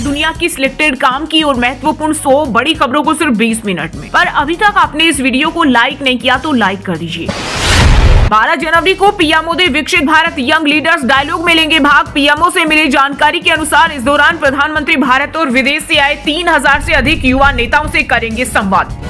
दुनिया की सिलेक्टेड काम की और महत्वपूर्ण 100 बड़ी खबरों को सिर्फ 20 मिनट में। पर अभी तक आपने इस वीडियो को लाइक नहीं किया तो लाइक कर दीजिए। 12 जनवरी को पीएम मोदी विकसित भारत यंग लीडर्स डायलॉग में लेंगे भाग। पीएमओ से मिली जानकारी के अनुसार इस दौरान प्रधानमंत्री भारत और विदेश से आए 3000 से अधिक युवा नेताओं से करेंगे संवाद।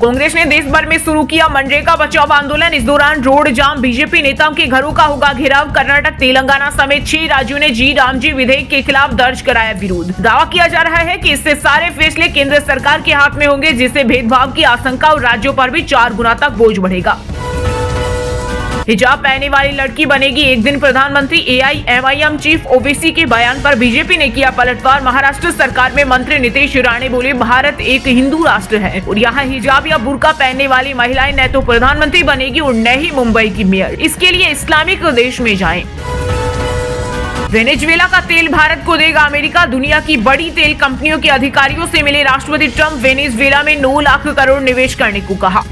कांग्रेस ने देश भर में शुरू किया मनरेगा बचाओ आंदोलन। इस दौरान रोड जाम, बीजेपी नेताओं के घरों का होगा घेराव। कर्नाटक, तेलंगाना समेत 6 राज्यों ने जी रामजी विधेयक के खिलाफ दर्ज कराया विरोध। दावा किया जा रहा है कि इससे सारे फैसले केंद्र सरकार के हाथ में होंगे, जिससे भेदभाव की आशंका और राज्यों पर भी 4 गुना तक बोझ बढ़ेगा। हिजाब पहनने वाली लड़की बनेगी एक दिन प्रधानमंत्री। एआईएमआईएम चीफ ओवैसी के बयान पर बीजेपी ने किया पलटवार। महाराष्ट्र सरकार में मंत्री नीतीश राणे बोले, भारत एक हिंदू राष्ट्र है और यहाँ हिजाब या बुर्का पहनने वाली महिलाएं न तो प्रधानमंत्री बनेगी और न ही मुंबई की मेयर। इसके लिए इस्लामिक देश में जाएं। वेनेजुएला का तेल भारत को देगा अमेरिका। दुनिया की बड़ी तेल कंपनियों के अधिकारियों से मिले राष्ट्रपति ट्रंप। वेनेजुएला में 9 लाख करोड़ निवेश करने को कहा।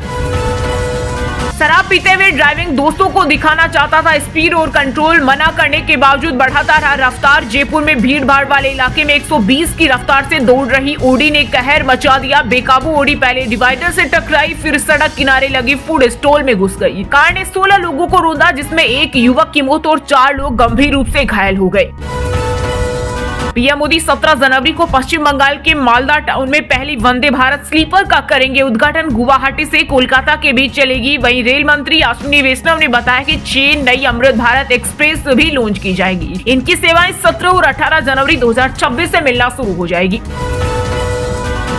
शराब पीते हुए ड्राइविंग, दोस्तों को दिखाना चाहता था स्पीड और कंट्रोल, मना करने के बावजूद बढ़ाता रहा रफ्तार। जयपुर में भीड़ भाड़ वाले इलाके में 120 की रफ्तार से दौड़ रही ऑडी ने कहर मचा दिया। बेकाबू ऑडी पहले डिवाइडर से टकराई, फिर सड़क किनारे लगी फूड स्टॉल में घुस गई। कार ने 16 लोगों को रौंदा, जिसमें एक युवक की मौत और 4 लोग गंभीर रूप से घायल हो गए। पीएम मोदी 17 जनवरी को पश्चिम बंगाल के मालदा टाउन में पहली वंदे भारत स्लीपर का करेंगे उद्घाटन। गुवाहाटी से कोलकाता के बीच चलेगी। वहीं रेल मंत्री अश्विनी वैष्णव ने बताया कि 6 नई अमृत भारत एक्सप्रेस भी लॉन्च की जाएगी। इनकी सेवाएं 17 और 18 जनवरी 2026 से मिलना शुरू हो जाएगी।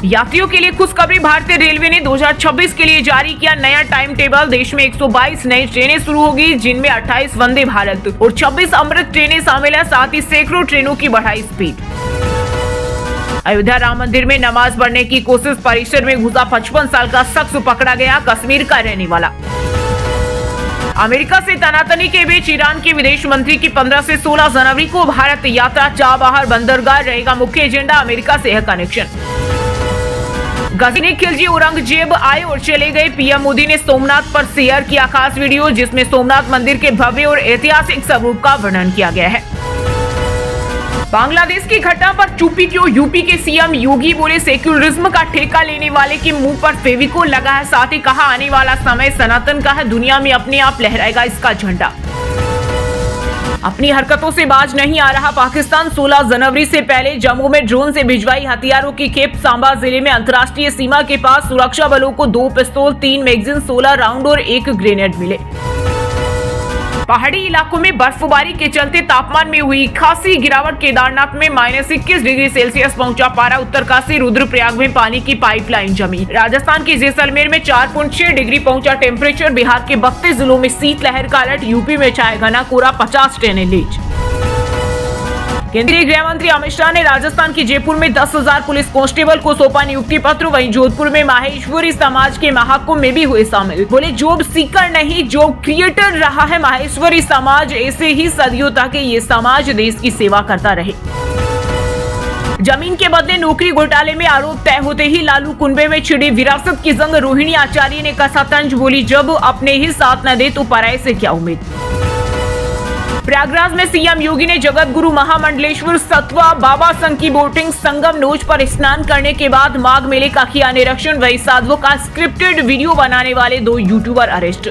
यात्रियों के लिए खुशखबरी, भारतीय रेलवे ने 2026 के लिए जारी किया नया टाइम टेबल। देश में 122 नई ट्रेनें शुरू होगी, जिनमें 28 वंदे भारत और 26 अमृत ट्रेनें शामिल है। साथ ही सैकड़ों ट्रेनों की बढ़ाई स्पीड। अयोध्या राम मंदिर में नमाज पढ़ने की कोशिश, परिसर में घुसा 55 साल का शख्स पकड़ा गया, कश्मीर का रहने वाला। अमेरिका से तनातनी के बीच ईरान के विदेश मंत्री की 15 से 16 जनवरी को भारत यात्रा। चाबहार बंदरगाह रहेगा मुख्य एजेंडा, अमेरिका से है कनेक्शन। गजनी खिलजी औरंगजेब आए और चले गए। पीएम मोदी ने सोमनाथ पर शेयर किया खास वीडियो, जिसमें सोमनाथ मंदिर के भव्य और ऐतिहासिक स्वरूप का वर्णन किया गया है। बांग्लादेश की घटना पर चुप्पी क्यों, यूपी के सीएम योगी बोले, सेक्युलरिज्म का ठेका लेने वाले के मुंह पर फेविकोल लगा है। साथ ही कहा, आने वाला समय सनातन का है, दुनिया में अपने आप लहराएगा इसका झंडा। अपनी हरकतों से बाज नहीं आ रहा पाकिस्तान। 16 जनवरी से पहले जम्मू में ड्रोन से भिजवाई हथियारों की खेप। सांबा जिले में अंतर्राष्ट्रीय सीमा के पास सुरक्षा बलों को 2 पिस्तौल, 3 मैगजीन, 16 राउंड और 1 ग्रेनेड मिले। पहाड़ी इलाकों में बर्फबारी के चलते तापमान में हुई खासी गिरावट। केदारनाथ में -21 डिग्री सेल्सियस पहुंचा पारा। उत्तरकाशी, रुद्रप्रयाग में पानी की पाइपलाइन जमी। राजस्थान के जैसलमेर में 4.6 डिग्री पहुंचा टेम्परेचर। बिहार के 32 जिलों में शीतलहर का अलर्ट। यूपी में छाया घना कोहरा, 50 ट्रेनें लेट। केंद्रीय गृह मंत्री अमित शाह ने राजस्थान के जयपुर में 10,000 पुलिस कांस्टेबल को सौंपा नियुक्ति पत्र। वहीं जोधपुर में माहेश्वरी समाज के महाकुंभ में भी हुए शामिल। बोले, जॉब सीकर नहीं जॉब क्रिएटर रहा है माहेश्वरी समाज, ऐसे ही सदियों तक ये समाज देश की सेवा करता रहे। जमीन के बदले नौकरी घोटाले में आरोप तय होते ही लालू कुनबे में छिड़ी विरासत की जंग। रोहिणी आचार्य ने कसा तंज, बोली, जब अपने ही साथ न दे तो पराये से क्या उम्मीद। प्रयागराज में सीएम योगी ने जगत गुरु महामंडलेश्वर सतवा बाबा संघ की बोटिंग संगम नोच पर स्नान करने के बाद माघ मेले का किया निरीक्षण। वही साधुओं का स्क्रिप्टेड वीडियो बनाने वाले 2 यूट्यूबर अरेस्ट।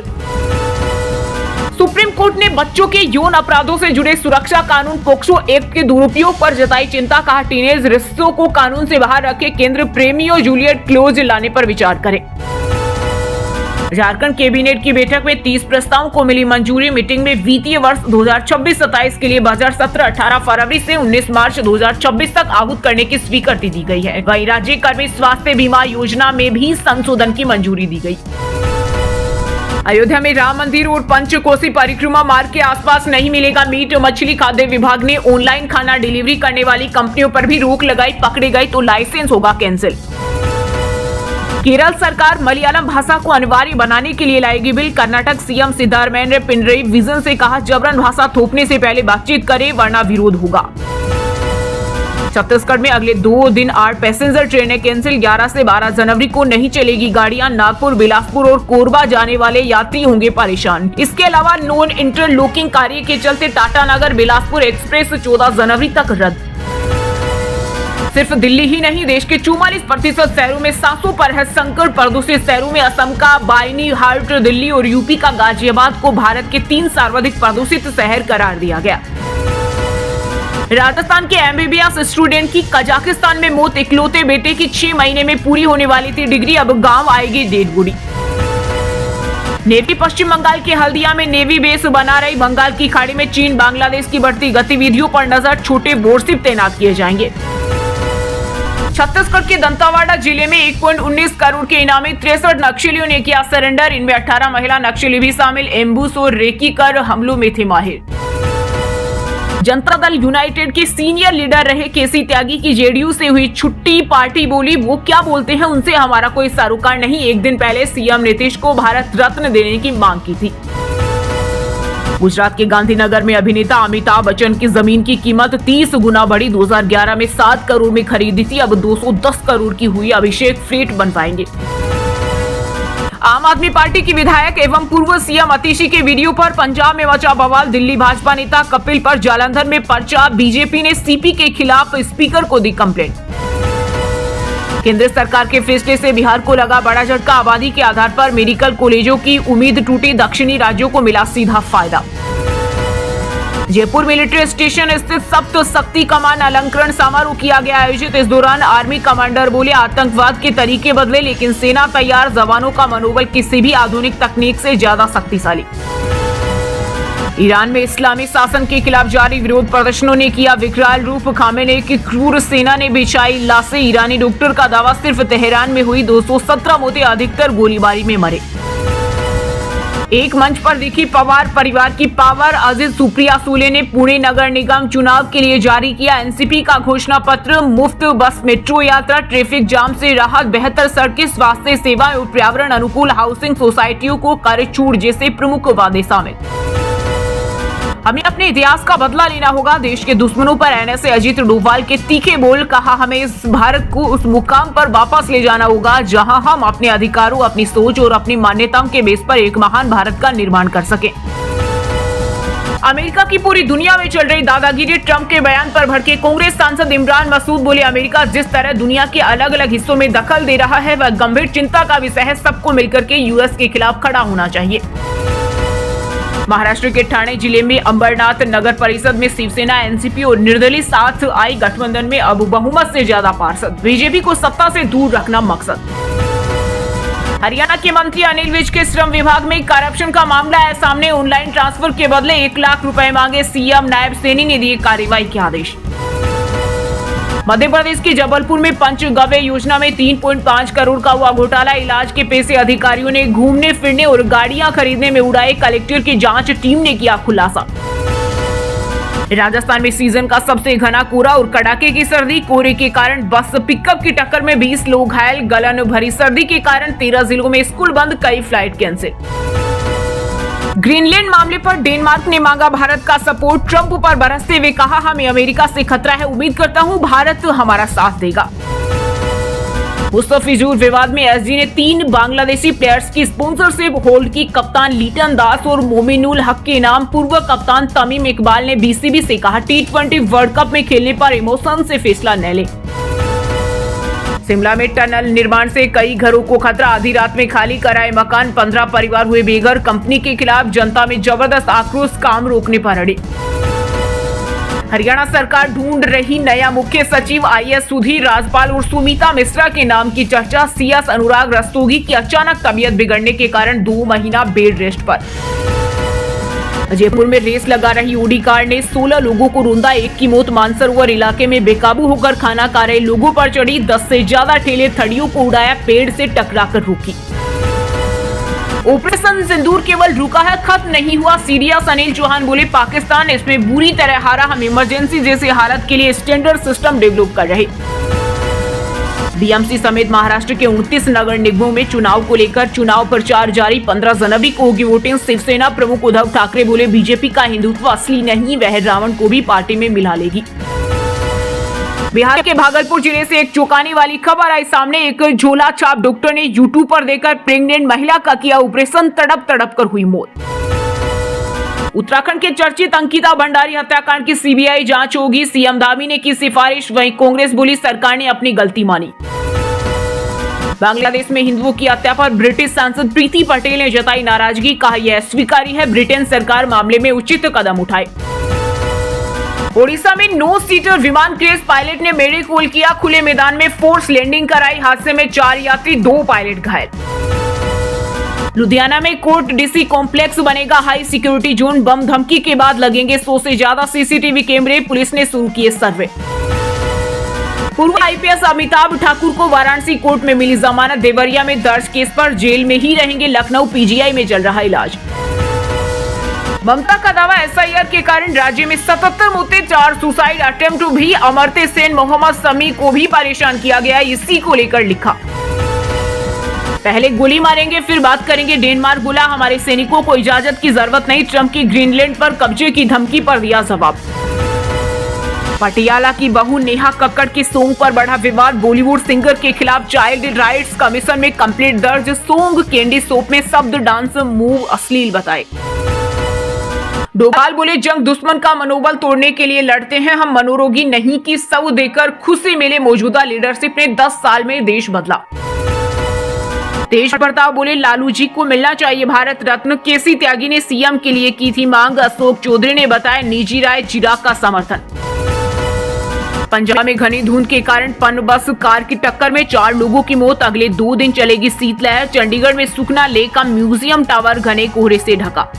सुप्रीम कोर्ट ने बच्चों के यौन अपराधों से जुड़े सुरक्षा कानून पोक्सो एक्ट के दुरुपयोग पर जताई चिंता। कहा, टीनेज रिश्तों को कानून से बाहर रखे केंद्र, प्रेमियों जूलियट क्लोज लाने पर विचार करे। झारखंड कैबिनेट की बैठक में 30 प्रस्तावों को मिली मंजूरी। मीटिंग में वित्तीय वर्ष 2026-27 के लिए बजट सत्र 18 फरवरी से 19 मार्च 2026 तक आहूत करने की स्वीकृति दी गई है। वहीं राज्य कर्मी स्वास्थ्य बीमा योजना में भी संशोधन की मंजूरी दी गई। अयोध्या में राम मंदिर और पंचकोसी परिक्रमा मार्ग के आसपास नहीं मिलेगा मीट मछली। खाद्य विभाग ने ऑनलाइन खाना डिलीवरी करने वाली कंपनियों पर भी रोक लगाई। पकड़े गए तो लाइसेंस होगा कैंसिल। केरल सरकार मलयालम भाषा को अनिवार्य बनाने के लिए लाएगी bill. Karnataka CM Siddaramaiah Pinarayi vision से कहा, जबरन भाषा थोपने से पहले बातचीत करें वरना विरोध होगा। छत्तीसगढ़ में अगले 2 दिन 8 पैसेंजर ट्रेनें कैंसिल। 11 से 12 जनवरी को नहीं चलेगी गाड़ियां। नागपुर, बिलासपुर और कोरबा जाने वाले यात्री होंगे परेशान। इसके अलावा नॉन इंटरलॉकिंग कार्य के चलते टाटानगर बिलासपुर एक्सप्रेस 14 जनवरी तक रद्द। सिर्फ दिल्ली ही नहीं, देश के 44% शहरों में 700 पर है संकट। प्रदूषित शहरों में असम का बालाघाट, दिल्ली और यूपी का गाजियाबाद को भारत के 3 सर्वाधिक प्रदूषित शहर करार दिया गया। राजस्थान के एमबीबीएस स्टूडेंट की कजाकिस्तान में मौत। इकलौते बेटे की 6 महीने में पूरी होने वाली थी डिग्री, अब गांव आएगी डेड बॉडी। नेवी पश्चिम बंगाल के हल्दिया में नेवी बेस बना रही। बंगाल की खाड़ी में चीन बांग्लादेश की बढ़ती गतिविधियों पर नजर, छोटे वॉरशिप तैनात किए जाएंगे। छत्तीसगढ़ के दंतेवाड़ा जिले में 1.19 करोड़ के इनामी 63 नक्सलियों ने किया सरेंडर। इनमें 18 महिला नक्सली भी शामिल। एम्बुस और रेकी कर हमलों में थे माहिर। जनता दल यूनाइटेड के सीनियर लीडर रहे केसी त्यागी की जेडीयू से हुई छुट्टी। पार्टी बोली वो क्या बोलते हैं उनसे हमारा कोई सरोकार नहीं। एक दिन पहले सीएम नीतीश को भारत रत्न देने की मांग की थी। गुजरात के गांधीनगर में अभिनेता अमिताभ बच्चन की जमीन की कीमत 30 गुना बढ़ी। 2011 में 7 करोड़ में खरीदी थी, अब 210 करोड़ की हुई। अभिषेक फ्लेट बन पाएंगे। आम आदमी पार्टी की विधायक एवं पूर्व सीएम अतिशी के वीडियो पर पंजाब में मचा बवाल। दिल्ली भाजपा नेता कपिल पर जालंधर में पर्चा। बीजेपी ने सीपी के खिलाफ स्पीकर को दी कंप्लेंट। केंद्र सरकार के फैसले से बिहार को लगा बड़ा झटका। आबादी के आधार पर मेडिकल कॉलेजों की उम्मीद टूटी। दक्षिणी राज्यों को मिला सीधा फायदा। जयपुर मिलिट्री स्टेशन स्थित सप्त शक्ति कमान अलंकरण समारोह किया गया आयोजित। इस दौरान आर्मी कमांडर बोले आतंकवाद के तरीके बदले, लेकिन सेना तैयार। जवानों का मनोबल किसी भी आधुनिक तकनीक से ज्यादा शक्तिशाली। ईरान में इस्लामी शासन के खिलाफ जारी विरोध प्रदर्शनों ने किया विकराल रूप। खामेनेई की क्रूर सेना ने बिछाई लाशें। ईरानी डॉक्टर का दावा सिर्फ तेहरान में हुई 217 मौतें, अधिकतर गोलीबारी में मरे। एक मंच पर दिखी पवार परिवार की पावर। अजीत सुप्रिया सूले ने पुणे नगर निगम चुनाव के लिए जारी किया एनसीपी का घोषणा पत्र। मुफ्त बस मेट्रो यात्रा, ट्रैफिक जाम से राहत, बेहतर सड़कें, स्वास्थ्य सेवाएं और पर्यावरण अनुकूल हाउसिंग सोसाइटियों को कर छूट जैसे प्रमुख वादे शामिल। हमें अपने इतिहास का बदला लेना होगा। देश के दुश्मनों पर एनएसए अजीत डोभाल के तीखे बोल। कहा हमें इस भारत को उस मुकाम पर वापस ले जाना होगा जहां हम अपने अधिकारों, अपनी सोच और अपनी मान्यताओं के बेस पर एक महान भारत का निर्माण कर सकें। अमेरिका की पूरी दुनिया में चल रही दादागिरी। ट्रंप के बयान पर भड़के कांग्रेस सांसद इमरान मसूद बोले अमेरिका जिस तरह दुनिया के अलग अलग हिस्सों में दखल दे रहा है वह गंभीर चिंता का विषय है। सबको मिलकर के यूएस के खिलाफ खड़ा होना चाहिए। महाराष्ट्र के ठाणे जिले में अंबरनाथ नगर परिषद में शिवसेना, एनसीपी और निर्दलीय साथ आई। गठबंधन में अब बहुमत से ज्यादा पार्षद। बीजेपी को सत्ता से दूर रखना मकसद। हरियाणा के मंत्री अनिल विज के श्रम विभाग में करप्शन का मामला है सामने। ऑनलाइन ट्रांसफर के बदले 1 लाख रुपए मांगे। सीएम नायब सैनी ने दिए कार्रवाई के आदेश। मध्य प्रदेश के जबलपुर में पंचगव्य योजना में 3.5 करोड़ का हुआ घोटाला। इलाज के पैसे अधिकारियों ने घूमने फिरने और गाड़ियां खरीदने में उड़ाए। कलेक्टर की जांच टीम ने किया खुलासा। राजस्थान में सीजन का सबसे घना कोहरा और कड़ाके की सर्दी। कोहरे के कारण बस पिकअप की टक्कर में 20 लोग घायल। गलन भरी सर्दी के कारण 13 जिलों में स्कूल बंद, कई फ्लाइट कैंसिल। ग्रीनलैंड मामले पर डेनमार्क ने मांगा भारत का सपोर्ट। ट्रंप पर बरसते हुए कहा हमें अमेरिका से खतरा है, उम्मीद करता हूं भारत हमारा साथ देगा। मुस्तफिजुर विवाद में एसजी ने 3 बांग्लादेशी प्लेयर्स की स्पॉन्सरशिप होल्ड की। कप्तान लिटन दास और मोमिनुल हक के नाम। पूर्व कप्तान तमीम इकबाल ने बीसीबी से कहा T20 वर्ल्ड कप में खेलने पर इमोशन से फैसला न ले। शिमला में टनल निर्माण से कई घरों को खतरा। आधी रात में खाली कराए मकान, 15 परिवार हुए बेघर। कंपनी के खिलाफ जनता में जबरदस्त आक्रोश, काम रोकने पर अड़े। हरियाणा सरकार ढूंढ रही नया मुख्य सचिव। आईएएस सुधीर राजपाल और सुमिता मिश्रा के नाम की चर्चा। सीएस अनुराग रस्तोगी की अचानक तबीयत बिगड़ने के कारण 2 महीना बेड रेस्ट पर। जयपुर में रेस लगा रही ऑडी कार ने 16 लोगों को रौंदा। 1 की मौत। मानसरोवर इलाके में बेकाबू होकर खाना खा रहे लोगों पर चढ़ी। 10 से ज्यादा ठेले थड़ियों को उड़ाया, पेड़ से टकराकर रुकी। ऑपरेशन सिंदूर केवल रुका है, खत्म नहीं हुआ। सीरियस अनिल चौहान बोले पाकिस्तान इसमें बुरी तरह हारा। हम इमरजेंसी जैसे हालत के लिए स्टैंडर्ड सिस्टम डेवलप कर रहे। बीएमसी समेत महाराष्ट्र के 29 नगर निगमों में चुनाव को लेकर चुनाव प्रचार जारी। 15 जनवरी को होगी वोटिंग। शिवसेना प्रमुख उद्धव ठाकरे बोले बीजेपी का हिंदुत्व असली नहीं, वह रावण को भी पार्टी में मिला लेगी। बिहार के भागलपुर जिले से एक चौंकाने वाली खबर आई सामने। एक झोला छाप डॉक्टर ने यूट्यूब पर देखकर प्रेग्नेंट महिला का किया ऑपरेशन, तड़प तड़प कर हुई मौत। उत्तराखंड के चर्चित अंकिता भंडारी हत्याकांड की सीबीआई जांच होगी, सीएम धामी ने की सिफारिश, वहीं कांग्रेस बोली सरकार ने अपनी गलती मानी। बांग्लादेश में हिंदुओं की हत्या पर ब्रिटिश सांसद प्रीति पटेल ने जताई नाराजगी, कहा यह स्वीकार्य है, ब्रिटेन सरकार मामले में उचित कदम उठाए। ओडिशा में 9 सीटर विमान क्रेश पायलट ने मेडेकॉल किया, खुले मैदान में फोर्स लैंडिंग कराई, हादसे में 4 यात्री 2 पायलट घायल। लुधियाना में कोर्ट डीसी कॉम्प्लेक्स बनेगा हाई सिक्योरिटी जोन, बम धमकी के बाद लगेंगे 100 से ज्यादा सीसीटीवी कैमरे, पुलिस ने शुरू किए सर्वे। पूर्व आईपीएस अमिताभ ठाकुर को वाराणसी कोर्ट में मिली जमानत, देवरिया में दर्ज केस पर जेल में ही रहेंगे, लखनऊ पीजीआई में चल रहा इलाज। ममता का दावा एसआईआर के कारण राज्य में 77 मौतें, 4 सुसाइड अटेम्प्ट भी, अमर्त्य सेन मोहम्मद समी को भी परेशान किया गया, इसी को लेकर लिखा। पहले गोली मारेंगे फिर बात करेंगे, डेनमार्क बोला हमारे सैनिकों को इजाजत की जरूरत नहीं, ट्रंप की ग्रीनलैंड पर कब्जे की धमकी पर दिया जवाब। पटियाला की बहू नेहा कक्कड़ के सॉन्ग पर बढ़ा विवाद, बॉलीवुड सिंगर के खिलाफ चाइल्ड राइट्स कमीशन में कंप्लेंट दर्ज, सॉन्ग कैंडी सोप में शब्द डांस मूव अश्लील बताए। डोभाल बोले जंग दुश्मन का मनोबल तोड़ने के लिए लड़ते हैं, हम मनोरोगी नहीं की सऊ देकर खुशी मिले, मौजूदा लीडरशिप ने 10 साल में देश बदला। तेज प्रताप बोले लालू जी को मिलना चाहिए भारत रत्न, केसी त्यागी ने सीएम के लिए की थी मांग, अशोक चौधरी ने बताया निजी राय चिराग का समर्थन। पंजाब में घनी धुंध के कारण पन बस कार की टक्कर में 4 लोगों की मौत, अगले 2 दिन चलेगी शीतलहर। चंडीगढ़ में सुखना लेक का म्यूजियम टावर घने कोहरे से ढका।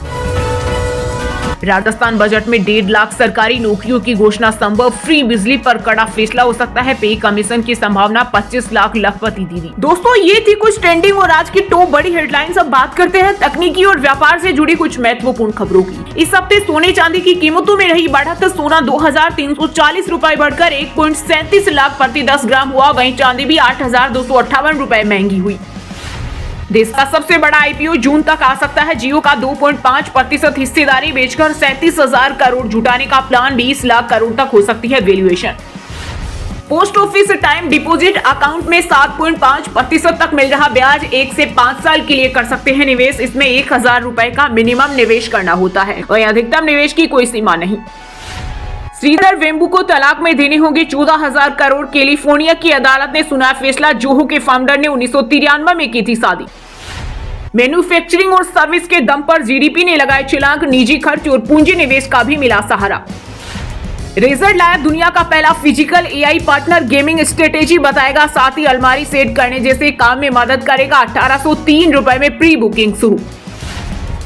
राजस्थान बजट में 1.5 लाख सरकारी नौकरियों की घोषणा संभव, फ्री बिजली पर कड़ा फैसला हो सकता है, पे कमीशन की संभावना, 25 लाख लखपति दीदी। दोस्तों ये थी कुछ ट्रेंडिंग और आज की टॉप बड़ी हेडलाइंस। अब बात करते हैं तकनीकी और व्यापार से जुड़ी कुछ महत्वपूर्ण खबरों की। इस हफ्ते सोने चांदी की कीमतों में रही बढ़त, सोना 2340 रुपए बढ़कर 1.37 लाख प्रति 10 ग्राम हुआ, वहीं चांदी भी 8258 रुपए महंगी हुई। देश का सबसे बड़ा आईपीओ जून तक आ सकता है, जियो का 2.5% हिस्सेदारी बेचकर 37,000 करोड़ जुटाने का प्लान, 20 लाख करोड़ तक हो सकती है valuation. Post office time deposit account में 7.5% तक मिल रहा ब्याज, 1 से 5 साल के लिए कर सकते हैं निवेश, इसमें 1000 रुपए का मिनिमम निवेश करना होता है और अधिकतम निवेश की कोई सीमा नहीं। श्रीधर वेम्बू को तलाक में देने होंगे 14,000 करोड़, कैलिफोर्निया की अदालत ने सुना फैसला, जोहो के फाउंडर ने 1993 में की थी शादी। मैन्युफैक्चरिंग और सर्विस के दम पर जीडीपी ने लगाए छलांग, निजी खर्च और पूंजी निवेश का भी मिला सहारा। रेजर लाया दुनिया का पहला physical AI partner, gaming strategy बताएगा, साथ ही अलमारी सेट करने जैसे काम में मदद करेगा। 1803 रुपए में प्री बुकिंग शुरू।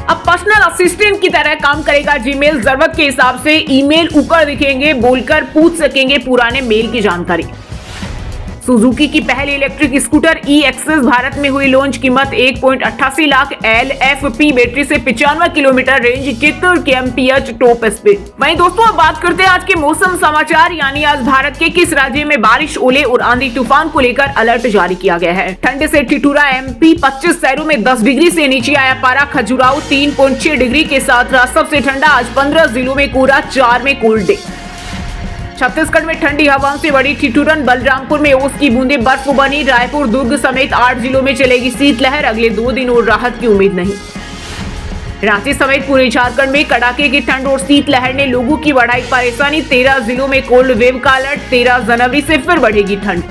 अब पर्सनल असिस्टेंट की तरह काम करेगा जीमेल, जरूरत के हिसाब से ईमेल ऊपर दिखेंगे, बोलकर पूछ सकेंगे पुराने मेल की जानकारी। सुजुकी की पहली इलेक्ट्रिक स्कूटर ई एक्सेस भारत में हुई लॉन्च, कीमत 1.88 लाख, LFP बैटरी से 95 किलोमीटर रेंज, कितने kmph टॉप स्पीड। वहीं दोस्तों अब बात करते हैं आज के मौसम समाचार, यानी आज भारत के किस राज्य में बारिश, ओले और आंधी तूफान को लेकर अलर्ट जारी किया गया है। ठंड से ठिठुरा MP, 25 शहरों में 10 डिग्री से नीचे आया पारा, खजुराहो 3.6 डिग्री के साथ रहा सबसे ठंडा, आज 15 जिलों में कोहरा, 4 में कोल्ड डे। छत्तीसगढ़ में ठंडी हवाओं से बड़ी ठिठुरन, बलरामपुर में ओस की बूंदें बर्फ बनी, रायपुर दुर्ग समेत 8 जिलों में चलेगी शीतलहर, अगले 2 दिन और राहत की उम्मीद नहीं। रांची समेत पूरे झारखंड में कड़ाके की ठंड और शीतलहर ने लोगों की बढ़ाई परेशानी, 13 जिलों में कोल्ड वेव का अलर्ट, 13 जनवरी से फिर बढ़ेगी ठंड।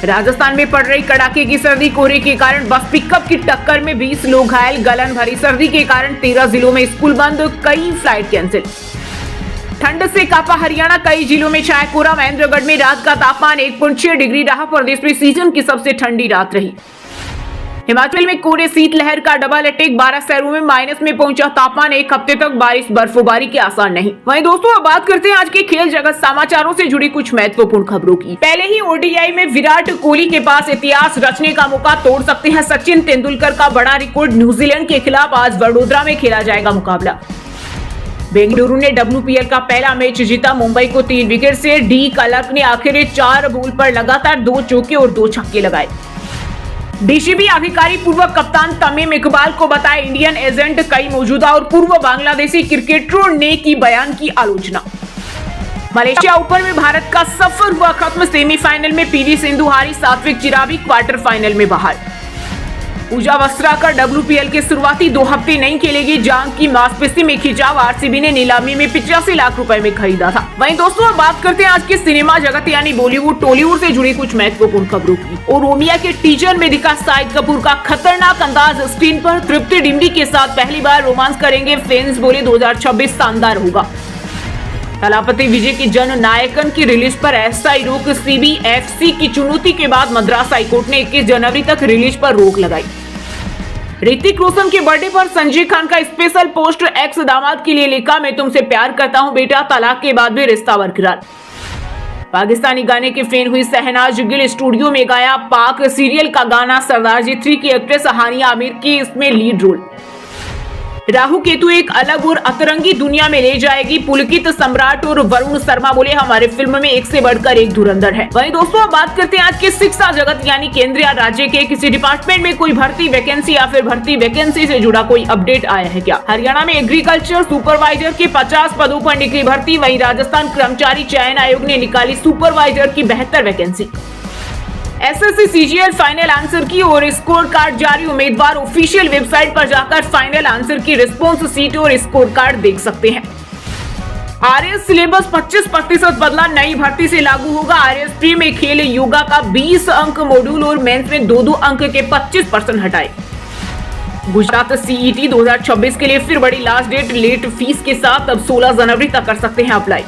राजस्थान में पड़ रही कड़ाके की सर्दी, कोहरे के कारण बस पिकअप की टक्कर में 20 लोग घायल, गलन भरी सर्दी के कारण 13 जिलों में स्कूल बंद, कई फ्लाइट कैंसिल। ठंड से कांपा हरियाणा, कई जिलों में छाया कोहरा, महेंद्रगढ़ में रात का तापमान 1.6 डिग्री रहा, प्रदेश में सीजन की सबसे ठंडी रात रही। हिमाचल में कोहरे शीतलहर का डबल अटैक, 12 शहरों में माइनस में पहुंचा तापमान, 1 हफ्ते तक बारिश बर्फबारी के आसार नहीं। वहीं दोस्तों अब बात करते हैं आज के खेल जगत समाचारों से जुड़ी कुछ महत्वपूर्ण खबरों की। पहले ही ओडीआई में विराट कोहली के पास इतिहास रचने का मौका, तोड़ सकते हैं सचिन तेंदुलकर का बड़ा रिकॉर्ड, न्यूजीलैंड के खिलाफ आज वडोदरा में खेला जाएगा मुकाबला। बेंगलुरु ने WPL का पहला मैच जीता, मुंबई को 3 विकेट से, डी कलर्क ने आखिर 4 बॉल पर लगातार 2 चौके और 2 छक्के लगाए। डीसीबी अधिकारी पूर्व कप्तान तमीम इकबाल को बताया इंडियन एजेंट, कई मौजूदा और पूर्व बांग्लादेशी क्रिकेटरों ने की बयान की आलोचना। मलेशिया ओपन में भारत का सफर हुआ खत्म, सेमीफाइनल में PV सिंधु हारी, सात्विक चिराग क्वार्टर फाइनल में बाहर। पूजा वस्त्राकर WPL के शुरुआती 2 हफ्ते नहीं खेलेगी। जांघ की मांसपेशी में खिंचाव RCB ने नीलामी में 85 लाख रुपए में खरीदा था। वहीं दोस्तों अब बात करते हैं आज के सिनेमा जगत यानी बॉलीवुड टॉलीवुड से जुड़ी कुछ महत्वपूर्ण खबरों की। और रोमिया के टीजर में दिखा शाहिद कपूर का खतरनाक अंदाज। स्क्रीन पर तृप्ति डिमरी के साथ पहली बार रोमांस करेंगे। फैंस बोले 2026 शानदार होगा। थलापति विजय की जन नायकन की रिलीज पर अस्थायी रोक। CBFC की चुनौती के बाद मद्रास हाईकोर्ट ने 21 जनवरी तक रिलीज पर रोक लगाई। ऋतिक रोशन के बर्थडे पर संजय खान का स्पेशल पोस्ट। एक्स दामाद के लिए लिखा, मैं तुमसे प्यार करता हूं बेटा, तलाक के बाद भी रिश्ता बरकरार। पाकिस्तानी गाने की फैन हुई शहनाज गिल, स्टूडियो में गाया पाक सीरियल का गाना। सरदारजी 3 की एक्ट्रेस हानिया आमिर की इसमें लीड रोल। राहु केतु एक अलग और अतरंगी दुनिया में ले जाएगी। पुलकित सम्राट और वरुण शर्मा बोले, हमारे फिल्म में एक से बढ़कर एक धुरंधर है। वहीं दोस्तों अब बात करते हैं आज के शिक्षा जगत यानी केंद्र या राज्य के किसी डिपार्टमेंट में कोई भर्ती वैकेंसी या फिर भर्ती वैकेंसी से जुड़ा कोई अपडेट आया है क्या। हरियाणा में एग्रीकल्चर सुपरवाइजर के 50 पदों पर निकली भर्ती। वहीं राजस्थान कर्मचारी चयन आयोग ने निकाली सुपरवाइजर की 72 vacancy. SSC CGL final answer की और स्कोर कार्ड जारी। उम्मीदवार ऑफिशियल वेबसाइट पर जाकर फाइनल आंसर की रिस्पॉन्स सीट और स्कोर कार्ड देख सकते हैं। RS सिलेबस 25% बदला, नई भर्ती से लागू होगा। RS प्री में खेल योगा का 20 अंक मॉड्यूल और मेंस में 2-2 अंक के 25% हटाए। गुजरात CET 2026 के लिए फिर बड़ी लास्ट डेट। लेट फीस के साथ अब 16 जनवरी तक कर सकते हैं apply.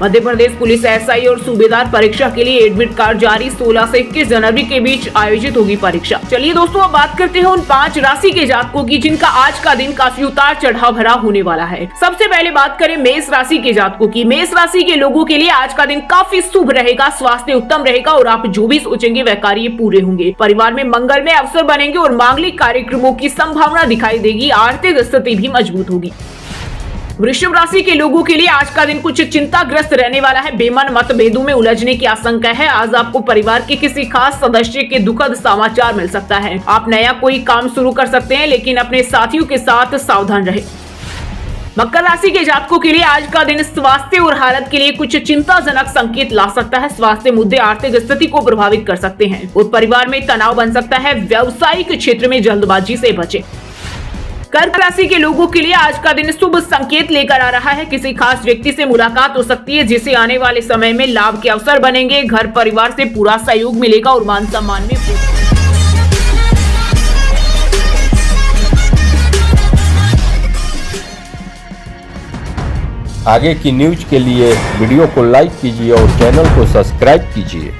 Madhya Pradesh police SI और सूबेदार परीक्षा के लिए एडमिट कार्ड जारी। 16 से 21 जनवरी के बीच आयोजित होगी परीक्षा। चलिए दोस्तों अब बात करते हैं उन 5 राशि के जातकों की जिनका आज का दिन काफी उतार चढ़ाव भरा होने वाला है। सबसे पहले बात करें मेष राशि के जातकों की। मेष राशि के लोगों के लिए आज का दिन काफी शुभ रहेगा। स्वास्थ्य उत्तम रहेगा और आप जो भी सोचेंगे वह कार्य पूरे होंगे। परिवार में मंगलमय अवसर बनेंगे और मांगलिक कार्यक्रमों की संभावना दिखाई देगी। आर्थिक स्थिति भी मजबूत होगी। वृषभ राशि के लोगों के लिए आज का दिन कुछ चिंताग्रस्त रहने वाला है। बेमन मतभेदों में उलझने की आशंका है। आज आपको परिवार के किसी खास सदस्य के दुखद समाचार मिल सकता है। आप नया कोई काम शुरू कर सकते हैं लेकिन अपने साथियों के साथ सावधान रहें। मकर राशि के जातकों के लिए आज का दिन स्वास्थ्य और हालत के लिए कुछ चिंताजनक संकेत ला सकता है। स्वास्थ्य मुद्दे आर्थिक स्थिति को प्रभावित कर सकते हैं और परिवार में तनाव बन सकता है। व्यावसायिक क्षेत्र में जल्दबाजी से बचें। कर्क राशि के लोगों के लिए आज का दिन शुभ संकेत लेकर आ रहा है। किसी खास व्यक्ति से मुलाकात हो सकती है जिससे आने वाले समय में लाभ के अवसर बनेंगे। घर परिवार से पूरा सहयोग मिलेगा और मान सम्मान में आगे की न्यूज के लिए वीडियो को लाइक कीजिए और चैनल को सब्सक्राइब कीजिए।